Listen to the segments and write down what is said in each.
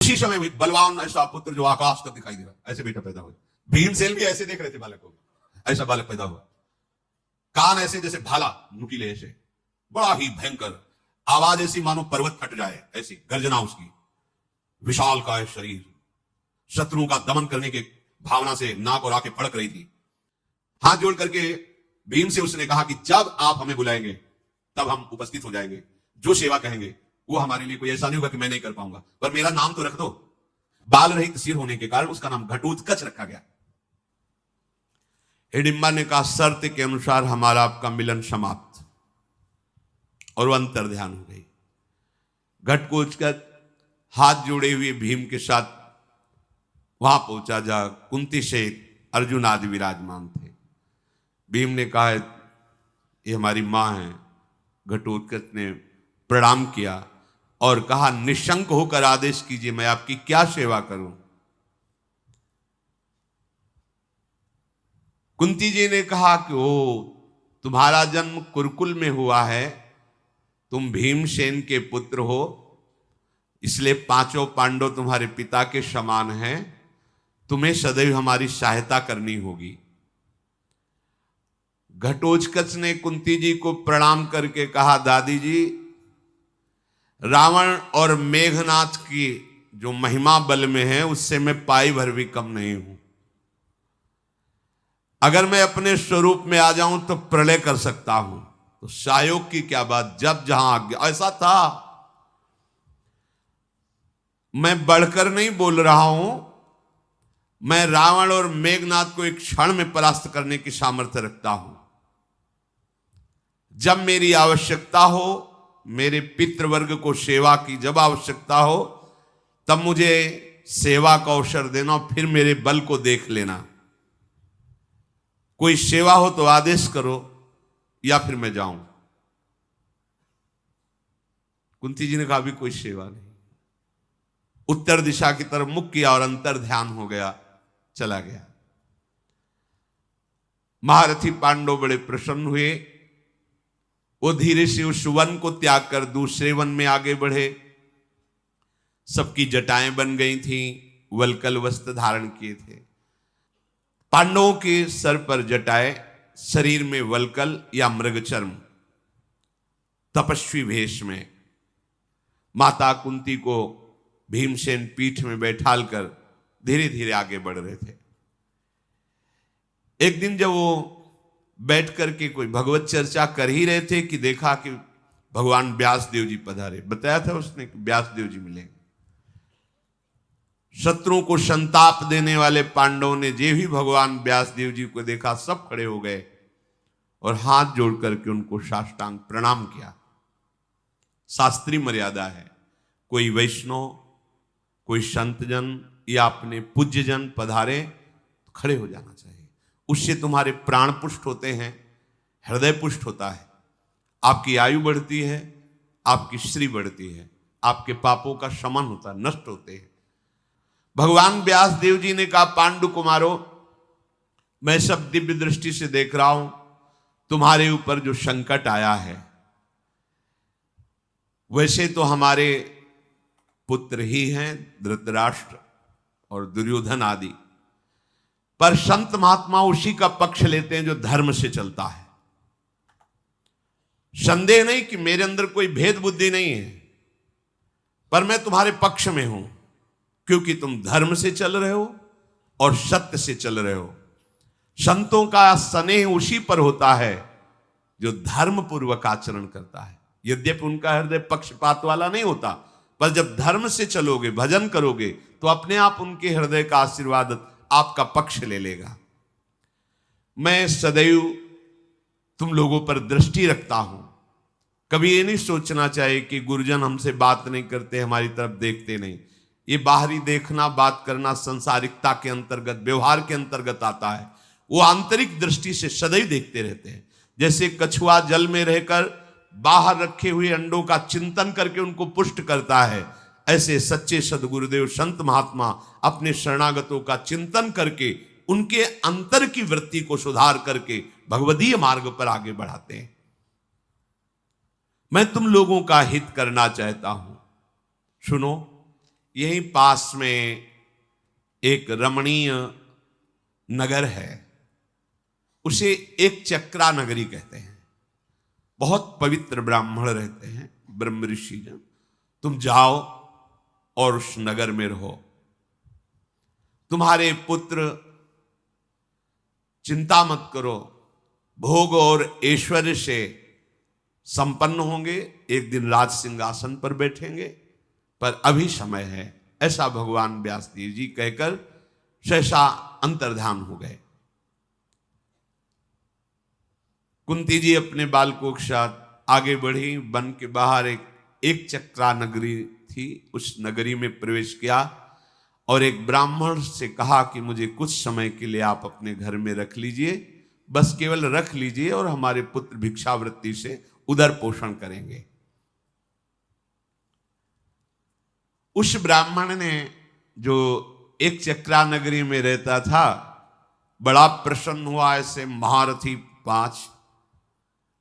उसी समय भी बलवान ऐसा पुत्र जो आकाश तक दिखाई दे रहा, ऐसे बेटा पैदा हुआ। भीमसेन भी ऐसे देख रहे थे बालक को, ऐसा बालक पैदा हुआ। कान ऐसे जैसे भाला, नुकीले ऐसे, बड़ा ही भयंकर, आवाज ऐसी मानो पर्वत फट जाए, ऐसी गर्जना उसकी, विशाल काय शरीर, शत्रुओं का दमन करने के भावना से नाक और आंखें फड़क रही थी। हाथ जोड़ करके भीम से उसने कहा कि जब आप हमें बुलाएंगे तब हम उपस्थित हो जाएंगे, जो सेवा कहेंगे वो हमारे लिए कोई ऐसा नहीं होगा कि मैं नहीं कर पाऊंगा, पर मेरा नाम तो रख दो। बाल रहित सिर होने के कारण उसका नाम घटोत्कच रखा गया। हिडिंबा ने कहा शर्त के अनुसार हमारा आपका मिलन समाप्त, और वो अंतर ध्यान हो गई। घटोत्कच हाथ जोड़े हुए भीम के साथ वहां पहुंचा जहां कुंती से अर्जुन आदि विराजमान थे। भीम ने कहा ये हमारी मां है। घटोत्कच ने प्रणाम किया और कहा निशंक होकर आदेश कीजिए, मैं आपकी क्या सेवा करूं। कुंती जी ने कहा कि ओ तुम्हारा जन्म कुरुकुल में हुआ है, तुम भीमसेन के पुत्र हो, इसलिए पांचों पांडव तुम्हारे पिता के समान हैं, तुम्हें सदैव हमारी सहायता करनी होगी। घटोत्कच ने कुंती जी को प्रणाम करके कहा दादी जी, रावण और मेघनाथ की जो महिमा बल में है उससे मैं पाई भर भी कम नहीं हूं। अगर मैं अपने स्वरूप में आ जाऊं तो प्रलय कर सकता हूं, तो सायोग की क्या बात, जब जहां आज्ञा। ऐसा था, मैं बढ़कर नहीं बोल रहा हूं, मैं रावण और मेघनाथ को एक क्षण में परास्त करने की सामर्थ्य रखता हूं। जब मेरी आवश्यकता हो, मेरे पितृवर्ग को सेवा की जब आवश्यकता हो, तब मुझे सेवा का अवसर देना, फिर मेरे बल को देख लेना। कोई सेवा हो तो आदेश करो या फिर मैं जाऊं। कुंती जी ने कहा अभी कोई सेवा नहीं। उत्तर दिशा की तरफ मुख किया और अंतर ध्यान हो गया, चला गया। महारथी पांडव बड़े प्रसन्न हुए। वो धीरे से उस वन को त्याग कर दूसरे वन में आगे बढ़े। सबकी जटाएं बन गई थीं, वलकल वस्त्र धारण किए थे। पांडवों के सर पर जटाएं, शरीर में वलकल या मृगचर्म, तपस्वी भेष में। माता कुंती को भीमसेन पीठ में बैठाल कर धीरे धीरे आगे बढ़ रहे थे। एक दिन जब वो बैठ करके कोई भगवत चर्चा कर ही रहे थे कि देखा कि भगवान व्यासदेव जी पधारे। बताया था उसने कि व्यासदेव जी मिलेंगे। शत्रुओं को संताप देने वाले पांडवों ने जे भी भगवान व्यासदेव जी को देखा, सब खड़े हो गए और हाथ जोड़ करके उनको साष्टांग प्रणाम किया। शास्त्रीय मर्यादा है, कोई वैष्णव, कोई संतजन या अपने पूज्यजन पधारे तो खड़े हो जाना चाहिए। उससे तुम्हारे प्राण पुष्ट होते हैं, हृदय पुष्ट होता है, आपकी आयु बढ़ती है, आपकी श्री बढ़ती है, आपके पापों का शमन होता है, नष्ट होते हैं। भगवान व्यासदेव जी ने कहा पांडु कुमारों, मैं सब दिव्य दृष्टि से देख रहा हूं, तुम्हारे ऊपर जो संकट आया है, वैसे तो हमारे पुत्र ही हैं धृतराष्ट्र और दुर्योधन आदि, पर संत महात्मा उसी का पक्ष लेते हैं जो धर्म से चलता है। संदेह नहीं कि मेरे अंदर कोई भेद बुद्धि नहीं है, पर मैं तुम्हारे पक्ष में हूं, क्योंकि तुम धर्म से चल रहे हो और सत्य से चल रहे हो। संतों का स्नेह उसी पर होता है जो धर्म पूर्वक आचरण करता है। यद्यपि उनका हृदय पक्षपात वाला नहीं होता, पर जब धर्म से चलोगे, भजन करोगे, तो अपने आप उनके हृदय का आशीर्वाद आपका पक्ष ले लेगा। मैं सदैव तुम लोगों पर दृष्टि रखता हूं। कभी ये नहीं सोचना चाहिए कि गुरुजन हमसे बात नहीं करते, हमारी तरफ देखते नहीं। ये बाहरी देखना, बात करना संसारिकता के अंतर्गत, व्यवहार के अंतर्गत आता है। वो आंतरिक दृष्टि से सदैव देखते रहते हैं। जैसे कछुआ जल में रहकर बाहर रखे हुए अंडों का चिंतन करके उनको पुष्ट करता है, ऐसे सच्चे सदगुरुदेव संत महात्मा अपने शरणागतों का चिंतन करके उनके अंतर की वृत्ति को सुधार करके भगवदीय मार्ग पर आगे बढ़ाते हैं। मैं तुम लोगों का हित करना चाहता हूं। सुनो, यहीं पास में एक रमणीय नगर है, उसे एक चक्रा नगरी कहते हैं। बहुत पवित्र ब्राह्मण रहते हैं, ब्रह्म ऋषि जन। तुम जाओ और उस नगर में रहो। तुम्हारे पुत्र, चिंता मत करो, भोग और ऐश्वर्य से संपन्न होंगे, एक दिन राज सिंहासन पर बैठेंगे, पर अभी समय है, ऐसा भगवान व्यासदेव जी कहकर सहसा अंतर्धान हो गए। कुंती जी अपने बालकों के साथ आगे बढ़ी। वन के बाहर एक चक्रा नगरी थी, उस नगरी में प्रवेश किया और एक ब्राह्मण से कहा कि मुझे कुछ समय के लिए आप अपने घर में रख लीजिए, बस केवल रख लीजिए और हमारे पुत्र भिक्षावृत्ति से उदर पोषण करेंगे। उस ब्राह्मण ने, जो एक चक्रा नगरी में रहता था, बड़ा प्रसन्न हुआ। ऐसे महारथी 5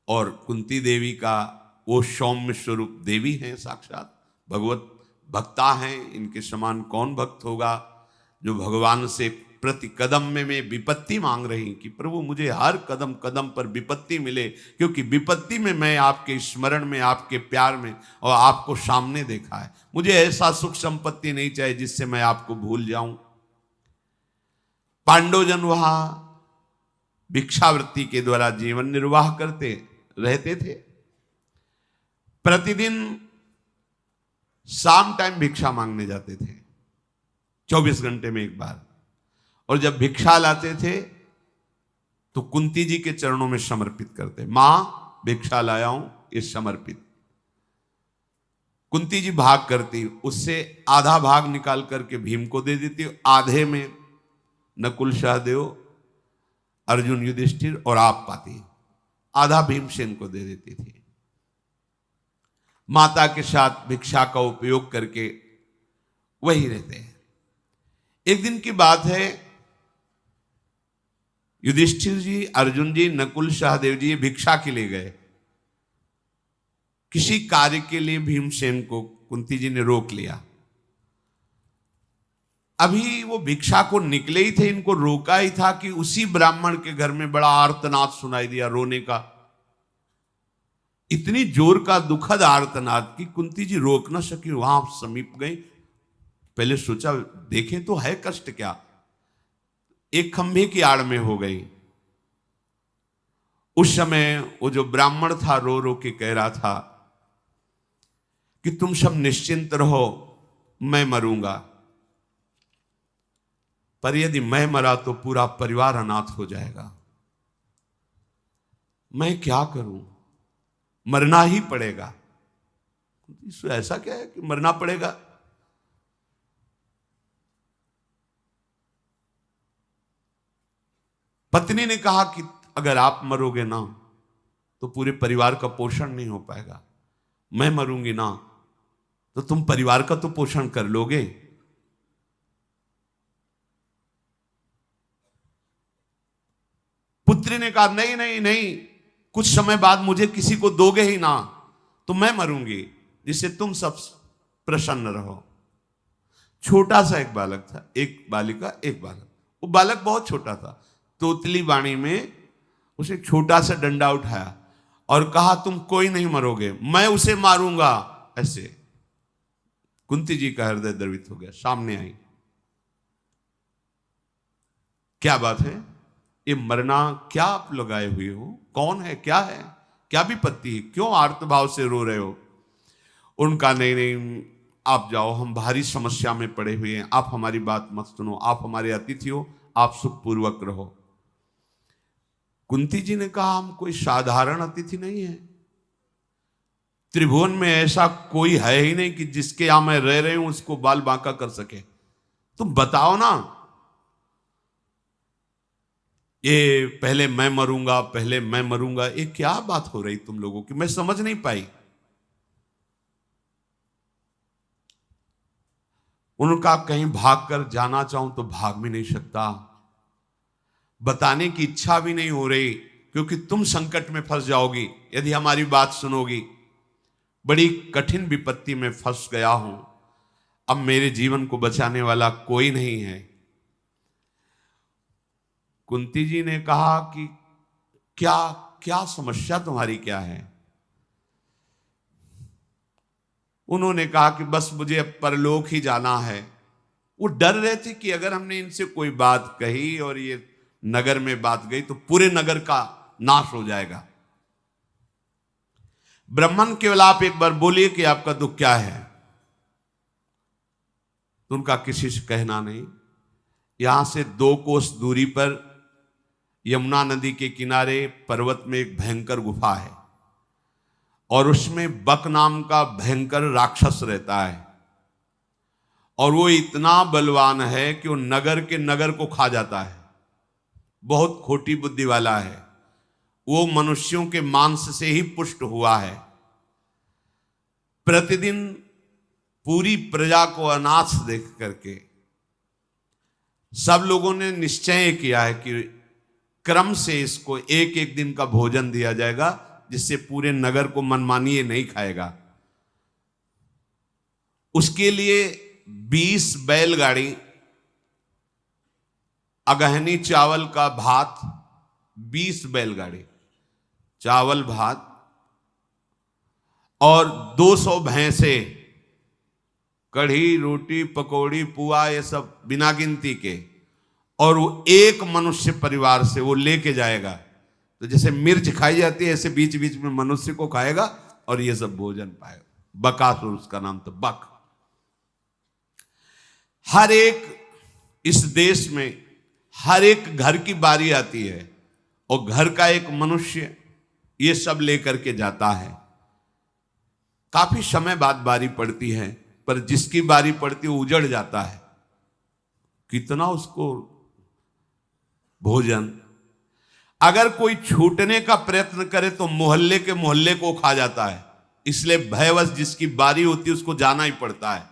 और कुंती देवी का वो सौम्य स्वरूप देवी हैं, साक्षात भगवत भक्ता हैं। इनके समान कौन भक्त होगा जो भगवान से प्रति कदम में विपत्ति मांग रही कि प्रभु मुझे हर कदम कदम पर विपत्ति मिले, क्योंकि विपत्ति में मैं आपके स्मरण में, आपके प्यार में और आपको सामने देखा है। मुझे ऐसा सुख संपत्ति नहीं चाहिए जिससे मैं आपको भूल जाऊं। पांडवजन वहां भिक्षावृत्ति के द्वारा जीवन निर्वाह करते रहते थे। प्रतिदिन शाम टाइम भिक्षा मांगने जाते थे, 24 घंटे में एक बार। और जब भिक्षा लाते थे तो कुंती जी के चरणों में समर्पित करते, मां भिक्षा लाया हूं, ये समर्पित। कुंती जी भाग करती, उससे आधा भाग निकाल करके भीम को दे देती, आधे में नकुल सहदेव, अर्जुन, युधिष्ठिर और आप पाती, आधा भीमसेन को दे देती थी। माता के साथ भिक्षा का उपयोग करके वही रहते हैं। एक दिन की बात है, युधिष्ठिर जी, अर्जुन जी, नकुल सहदेव जी भिक्षा के लिए गए। किसी कार्य के लिए भीमसेन को कुंती जी ने रोक लिया। अभी वो भिक्षा को निकले ही थे, इनको रोका ही था कि उसी ब्राह्मण के घर में बड़ा आर्तनाद सुनाई दिया, रोने का। इतनी जोर का दुखद आर्तनाद कि कुंती जी रोक ना सकी, वहां समीप गई। पहले सोचा देखें तो है कष्ट क्या, एक खंभे की आड़ में हो गई। उस समय वो जो ब्राह्मण था रो रो के कह रहा था कि तुम सब निश्चिंत रहो, मैं मरूंगा, पर यदि मैं मरा तो पूरा परिवार अनाथ हो जाएगा। मैं क्या करूं, मरना ही पड़ेगा। ऐसा क्या है कि मरना पड़ेगा? पत्नी ने कहा कि अगर आप मरोगे ना तो पूरे परिवार का पोषण नहीं हो पाएगा, मैं मरूंगी ना तो तुम परिवार का तो पोषण कर लोगे। पुत्री ने कहा नहीं नहीं नहीं, कुछ समय बाद मुझे किसी को दोगे ही ना तो मैं मरूंगी, जिससे तुम सब प्रसन्न रहो। छोटा सा एक बालक था, एक बालिका एक बालक। वो बालक बहुत छोटा था, तोतली वाणी में उसे छोटा सा डंडा उठाया और कहा तुम कोई नहीं मरोगे, मैं उसे मारूंगा। ऐसे कुंती जी का हृदय द्रवित हो गया, सामने आई। क्या बात है, ये मरना क्या आप लगाए हुए हो, कौन है, क्या है, क्या विपत्ति है, क्यों आर्तभाव से रो रहे हो? उनका नहीं नहीं, आप जाओ, हम भारी समस्या में पड़े हुए हैं, आप हमारी बात मत सुनो, आप हमारे अतिथि हो, आप सुखपूर्वक रहो। कुंती जी ने कहा हम कोई साधारण अतिथि नहीं है, त्रिभुवन में ऐसा कोई है ही नहीं कि जिसके यहां मैं रह रही हूं उसको बाल बांका कर सके। तुम बताओ ना, ये पहले मैं मरूंगा, पहले मैं मरूंगा, ये क्या बात हो रही तुम लोगों की, मैं समझ नहीं पाई। उनका कहीं भाग कर जाना चाहूं तो भाग भी नहीं सकता, बताने की इच्छा भी नहीं हो रही, क्योंकि तुम संकट में फंस जाओगी यदि हमारी बात सुनोगी। बड़ी कठिन विपत्ति में फंस गया हूं, अब मेरे जीवन को बचाने वाला कोई नहीं है। कुंती जी ने कहा कि क्या क्या समस्या तुम्हारी क्या है? उन्होंने कहा कि बस मुझे अब परलोक ही जाना है। वो डर रहे थे कि अगर हमने इनसे कोई बात कही और ये नगर में बात गई तो पूरे नगर का नाश हो जाएगा। ब्राह्मण केवल आप एक बार बोलिए कि आपका दुख क्या है, तो उनका किसी से कहना नहीं। यहां से 2 कोस दूरी पर यमुना नदी के किनारे पर्वत में एक भयंकर गुफा है और उसमें बक नाम का भयंकर राक्षस रहता है और वो इतना बलवान है कि वो नगर के नगर को खा जाता है। बहुत खोटी बुद्धि वाला है वो, मनुष्यों के मांस से ही पुष्ट हुआ है। प्रतिदिन पूरी प्रजा को अनाथ देख करके सब लोगों ने निश्चय किया है कि क्रम से इसको एक एक दिन का भोजन दिया जाएगा, जिससे पूरे नगर को मनमानी ये नहीं खाएगा। उसके लिए 20 बैलगाड़ी अगहनी चावल का भात, 20 बैलगाड़ी चावल भात और 200 भैंसे, कढ़ी रोटी पकौड़ी पुआ ये सब बिना गिनती के, और वो एक मनुष्य परिवार से वो लेके जाएगा। तो जैसे मिर्च खाई जाती है ऐसे बीच बीच में मनुष्य को खाएगा और ये सब भोजन पाएगा। बकासुर उसका नाम था, बक। हर एक इस देश में हर एक घर की बारी आती है और घर का एक मनुष्य ये सब लेकर के जाता है। काफी समय बाद बारी पड़ती है, पर जिसकी बारी पड़ती है वो उजड़ जाता है। कितना उसको भोजन, अगर कोई छूटने का प्रयत्न करे तो मोहल्ले के मोहल्ले को खा जाता है। इसलिए भयवश जिसकी बारी होती है उसको जाना ही पड़ता है।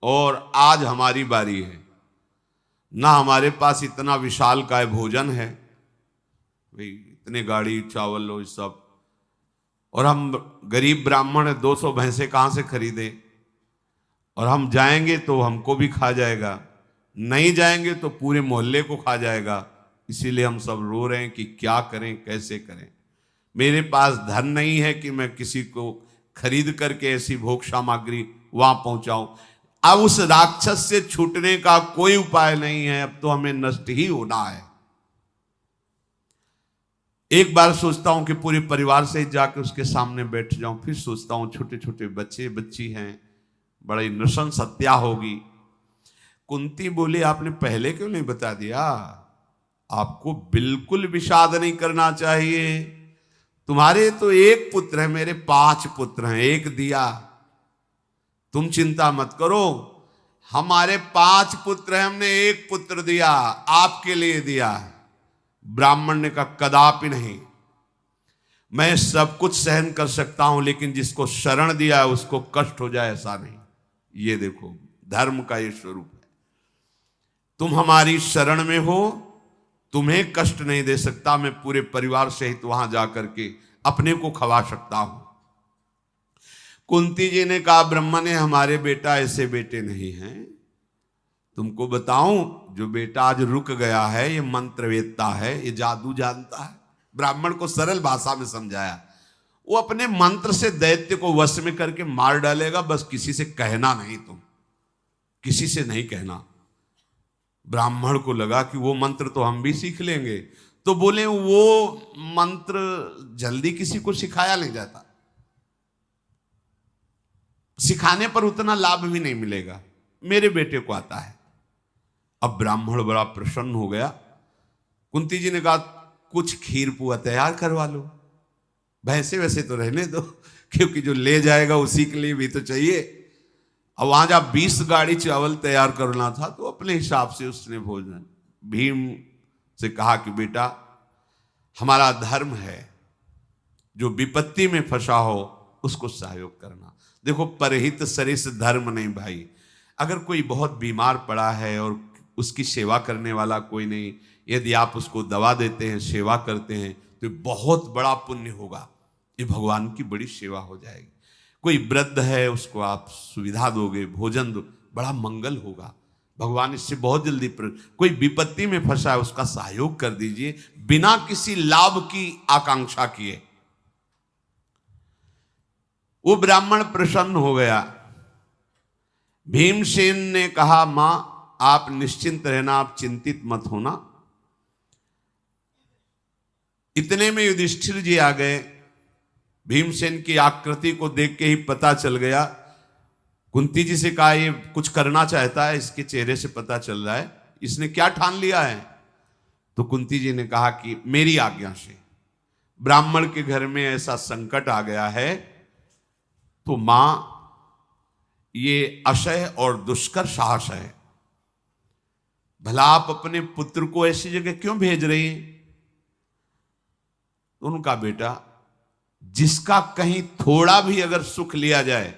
और आज हमारी बारी है ना, हमारे पास इतना विशाल काय भोजन है भाई, इतने गाड़ी चावल और सब, और हम गरीब ब्राह्मण है, 200 भैंसे कहां से खरीदे? और हम जाएंगे तो हमको भी खा जाएगा, नहीं जाएंगे तो पूरे मोहल्ले को खा जाएगा। इसीलिए हम सब रो रहे हैं कि क्या करें, कैसे करें। मेरे पास धन नहीं है कि मैं किसी को खरीद करके ऐसी भोग सामग्री वहां पहुंचाऊं। अब उस राक्षस से छूटने का कोई उपाय नहीं है, अब तो हमें नष्ट ही होना है। एक बार सोचता हूं कि पूरे परिवार से जाकर उसके सामने बैठ जाऊं, फिर सोचता हूं छोटे छोटे बच्चे बच्ची हैं, बड़ी नृशंस हत्या होगी। कुंती बोली आपने पहले क्यों नहीं बता दिया? आपको बिल्कुल विषाद नहीं करना चाहिए। तुम्हारे तो एक पुत्र है, मेरे 5 पुत्र हैं, एक दिया। तुम चिंता मत करो, हमारे 5 पुत्र हैं, हमने एक पुत्र दिया, आपके लिए दिया। ब्राह्मण ने कहा कदापि नहीं, मैं सब कुछ सहन कर सकता हूं, लेकिन जिसको शरण दिया है उसको कष्ट हो जाए ऐसा नहीं। ये देखो धर्म का ये स्वरूप है। तुम हमारी शरण में हो, तुम्हें कष्ट नहीं दे सकता, मैं पूरे परिवार सहित वहां जाकर के अपने को खवा सकता हूं। कुंती जी ने कहा ब्रह्मा ने हमारे बेटा ऐसे बेटे नहीं हैं। तुमको बताऊं, जो बेटा आज रुक गया है ये मंत्रवेत्ता है, ये जादू जानता है। ब्राह्मण को सरल भाषा में समझाया, वो अपने मंत्र से दैत्य को वश में करके मार डालेगा, बस किसी से कहना नहीं, तुम किसी से नहीं कहना। ब्राह्मण को लगा कि वो मंत्र तो हम भी सीख लेंगे, तो बोले वो मंत्र जल्दी किसी को सिखाया नहीं जाता, सिखाने पर उतना लाभ भी नहीं मिलेगा, मेरे बेटे को आता है। अब ब्राह्मण बड़ा प्रसन्न हो गया। कुंती जी ने कहा कुछ खीर पुआ तैयार करवा लो, भैंसे वैसे तो रहने दो, क्योंकि जो ले जाएगा उसी के लिए भी तो चाहिए। अब वहां जब 20 गाड़ी चावल तैयार करना था तो अपने हिसाब से उसने भोजन, भीम से कहा कि बेटा हमारा धर्म है, जो विपत्ति में फंसा हो उसको सहयोग करना। देखो परहित सरिस धर्म नहीं भाई। अगर कोई बहुत बीमार पड़ा है और उसकी सेवा करने वाला कोई नहीं, यदि आप उसको दवा देते हैं, सेवा करते हैं, तो बहुत बड़ा पुण्य होगा, ये भगवान की बड़ी सेवा हो जाएगी। कोई वृद्ध है उसको आप सुविधा दोगे, भोजन दो, बड़ा मंगल होगा। भगवान इससे बहुत जल्दी कोई विपत्ति में फंसा है उसका सहयोग कर दीजिए बिना किसी लाभ की आकांक्षा किए। वो ब्राह्मण प्रसन्न हो गया। भीमसेन ने कहा, मां आप निश्चिंत रहना, आप चिंतित मत होना। इतने में युधिष्ठिर जी आ गए। भीमसेन की आकृति को देख के ही पता चल गया। कुंती जी से कहा, ये कुछ करना चाहता है, इसके चेहरे से पता चल रहा है, इसने क्या ठान लिया है। तो कुंती जी ने कहा कि मेरी आज्ञा से ब्राह्मण के घर में ऐसा संकट आ गया है, तो मां ये अशय और दुष्कर साहस है, भला आप अपने पुत्र को ऐसी जगह क्यों भेज रही हैं। तो उनका बेटा, जिसका कहीं थोड़ा भी अगर सुख लिया जाए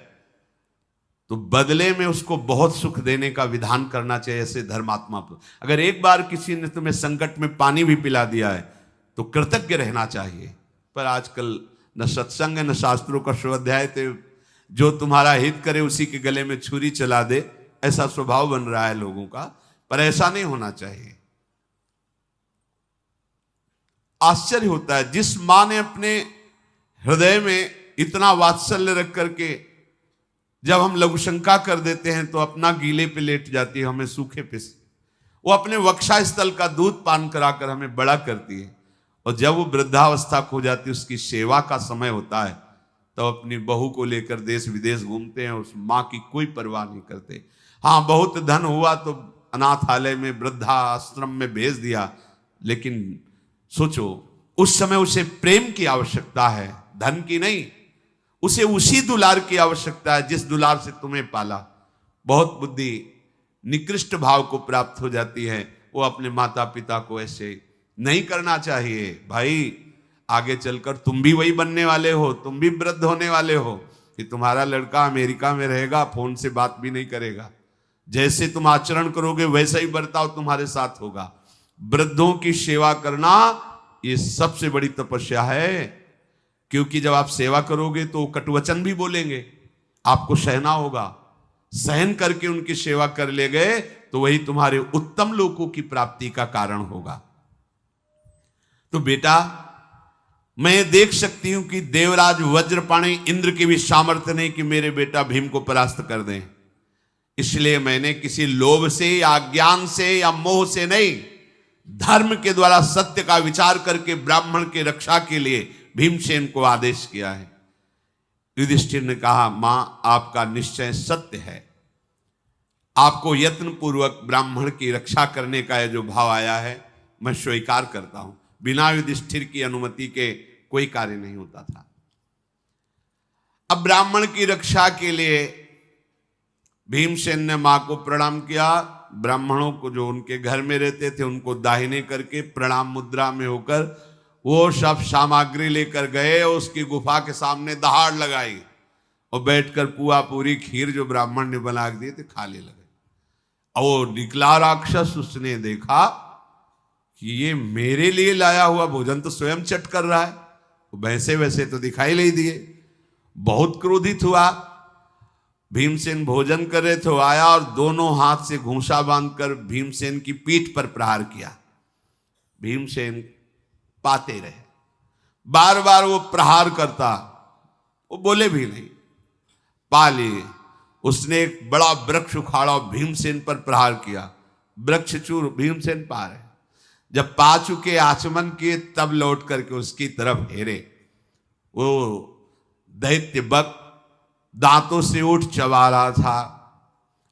तो बदले में उसको बहुत सुख देने का विधान करना चाहिए। ऐसे धर्मात्मा पर अगर एक बार किसी ने तुम्हें संकट में पानी भी पिला दिया है तो कृतज्ञ रहना चाहिए। पर आजकल न सत्संग है न शास्त्रों का स्वाध्याय, तो जो तुम्हारा हित करे उसी के गले में छुरी चला दे, ऐसा स्वभाव बन रहा है लोगों का। पर ऐसा नहीं होना चाहिए। आश्चर्य होता है, जिस मां ने अपने हृदय में इतना वात्सल्य रख करके जब हम लघुशंका कर देते हैं तो अपना गीले पे लेट जाती है, हमें सूखे पे से। वो अपने वक्षा स्थल का दूध पान कराकर हमें बड़ा करती है, और जब वो वृद्धावस्था खो जाती है, उसकी सेवा का समय होता है, तो अपनी बहू को लेकर देश विदेश घूमते हैं, उस माँ की कोई परवाह नहीं करते। हाँ, बहुत धन हुआ तो अनाथालय में, वृद्धा आश्रम में भेज दिया, लेकिन सोचो उस समय उसे प्रेम की आवश्यकता है, धन की नहीं। उसे उसी दुलार की आवश्यकता है जिस दुलार से तुम्हें पाला। बहुत बुद्धि निकृष्ट भाव को प्राप्त हो जाती है। वो अपने माता पिता को ऐसे नहीं करना चाहिए। भाई आगे चलकर तुम भी वही बनने वाले हो, तुम भी वृद्ध होने वाले हो कि तुम्हारा लड़का अमेरिका में रहेगा, फोन से बात भी नहीं करेगा। जैसे तुम आचरण करोगे वैसा ही बर्ताव तुम्हारे साथ होगा। वृद्धों की सेवा करना ये सबसे बड़ी तपस्या है, क्योंकि जब आप सेवा करोगे तो कटुवचन भी बोलेंगे, आपको सहना होगा। सहन करके उनकी सेवा कर ले गए तो वही तुम्हारे उत्तम लोकों की प्राप्ति का कारण होगा। तो बेटा, मैं देख सकती हूं कि देवराज वज्रपाणी इंद्र की भी सामर्थ्य नहीं कि मेरे बेटा भीम को परास्त कर दें। इसलिए मैंने किसी लोभ से या ज्ञान से या मोह से नहीं, धर्म के द्वारा सत्य का विचार करके ब्राह्मण की रक्षा के लिए भीमसेन को आदेश किया है। युधिष्ठिर ने कहा, मां आपका निश्चय सत्य है, आपको यत्न पूर्वक ब्राह्मण की रक्षा करने का जो भाव आया है मैं स्वीकार करता हूं। बिना युधिष्ठिर की अनुमति के कोई कार्य नहीं होता था। अब ब्राह्मण की रक्षा के लिए भीमसेन ने मां को प्रणाम किया। ब्राह्मणों को जो उनके घर में रहते थे उनको दाहिने करके प्रणाम मुद्रा में होकर वो सब सामग्री लेकर गए और उसकी गुफा के सामने दहाड़ लगाई और बैठकर पुआ पूरी खीर जो ब्राह्मण ने बना दिए थे खाने लगे। और वो निकला राक्षस, उसने देखा कि ये मेरे लिए लाया हुआ भोजन तो स्वयं चट कर रहा है, वैसे वैसे तो दिखाई नहीं दिए। बहुत क्रोधित हुआ। भीमसेन भोजन कर रहे थे, आया और दोनों हाथ से घूंसा बांधकर भीमसेन की पीठ पर प्रहार किया। भीमसेन पाते रहे, बार बार वो प्रहार करता, वो बोले भी नहीं, पा लिए। उसने एक बड़ा वृक्ष उखाड़ा और भीमसेन पर प्रहार किया। वृक्ष चूर, भीमसेन पा रहे। जब पा चुके, आचमन किए, तब लौट करके उसकी तरफ हेरे। वो दैत्य बक दांतों से उठ चबा रहा था,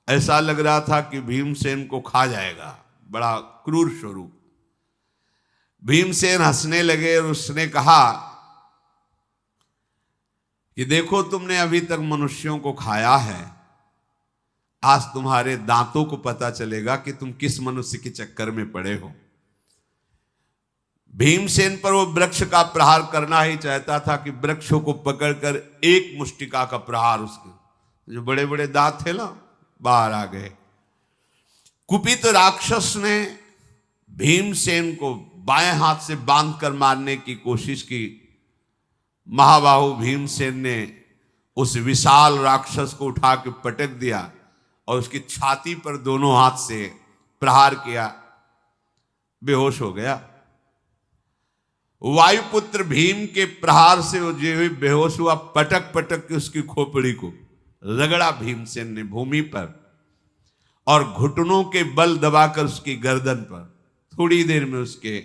ऐसा लग रहा था कि भीमसेन को खा जाएगा। बड़ा क्रूर स्वरूप। भीमसेन हंसने लगे और उसने कहा कि देखो, तुमने अभी तक मनुष्यों को खाया है, आज तुम्हारे दांतों को पता चलेगा कि तुम किस मनुष्य के चक्कर में पड़े हो। भीमसेन पर वो वृक्ष का प्रहार करना ही चाहता था कि वृक्षों को पकड़कर एक मुष्टिका का प्रहार, उसके जो बड़े बड़े दांत थे ना बाहर आ गए। कुपित राक्षस ने भीमसेन को बाएं हाथ से बांधकर मारने की कोशिश की। महाबाहु भीमसेन ने उस विशाल राक्षस को उठा के पटक दिया और उसकी छाती पर दोनों हाथ से प्रहार किया, बेहोश हो गया। वायुपुत्र भीम के प्रहार से वो जो बेहोश हुआ, पटक पटक के उसकी खोपड़ी को रगड़ा भीमसेन ने भूमि पर और घुटनों के बल दबाकर उसकी गर्दन पर। थोड़ी देर में उसके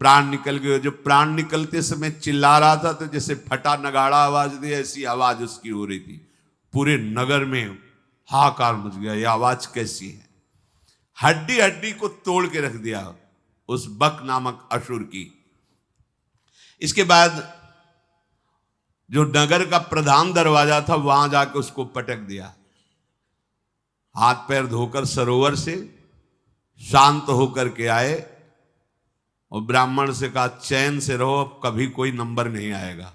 प्राण निकल गए। जो प्राण निकलते समय चिल्ला रहा था, तो जैसे फटा नगाड़ा आवाज दे ऐसी आवाज उसकी हो रही थी। पूरे नगर में हाहाकार मच गया, ये आवाज कैसी है। हड्डी हड्डी को तोड़ के रख दिया उस बक नामक असुर की। इसके बाद जो नगर का प्रधान दरवाजा था वहां जाकर उसको पटक दिया। हाथ पैर धोकर सरोवर से शांत होकर के आए और ब्राह्मण से कहा चैन से रहो, अब कभी कोई नंबर नहीं आएगा।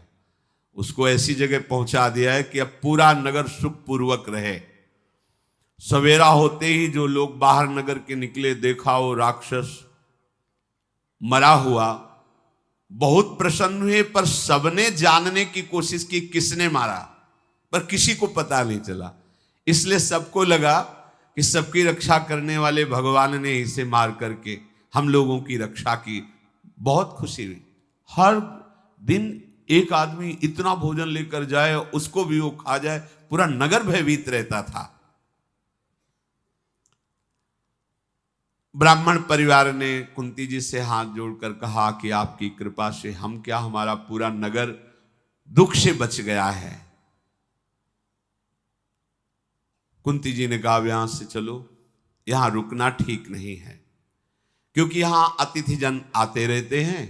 उसको ऐसी जगह पहुंचा दिया है कि अब पूरा नगर सुखपूर्वक रहे। सवेरा होते ही जो लोग बाहर नगर के निकले, देखा वो राक्षस मरा हुआ, बहुत प्रसन्न हुए। पर सबने जानने की कोशिश की किसने मारा, पर किसी को पता नहीं चला। इसलिए सबको लगा कि सबकी रक्षा करने वाले भगवान ने इसे मार करके हम लोगों की रक्षा की। बहुत खुशी हुई। हर दिन एक आदमी इतना भोजन लेकर जाए, उसको भी वो खा जाए, पूरा नगर भयभीत रहता था। ब्राह्मण परिवार ने कुंती जी से हाथ जोड़कर कहा कि आपकी कृपा से हम क्या, हमारा पूरा नगर दुख से बच गया है। कुंती जी ने कहा यहां से चलो, यहां रुकना ठीक नहीं है, क्योंकि यहां अतिथिजन आते रहते हैं।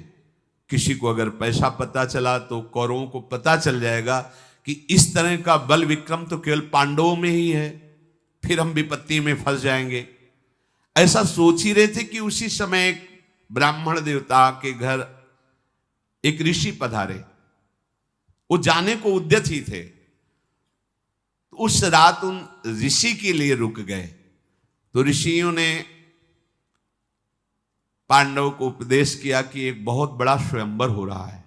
किसी को अगर पैसा पता चला तो कौरवों को पता चल जाएगा कि इस तरह का बल विक्रम तो केवल पांडवों में ही है, फिर हम विपत्ति में फंस जाएंगे। ऐसा सोच ही रहे थे कि उसी समय एक ब्राह्मण देवता के घर एक ऋषि पधारे। वो जाने को उद्यत ही थे। उस रात उन ऋषि के लिए रुक गए। तो ऋषियों ने पांडव को उपदेश किया कि एक बहुत बड़ा स्वयंवर हो रहा है,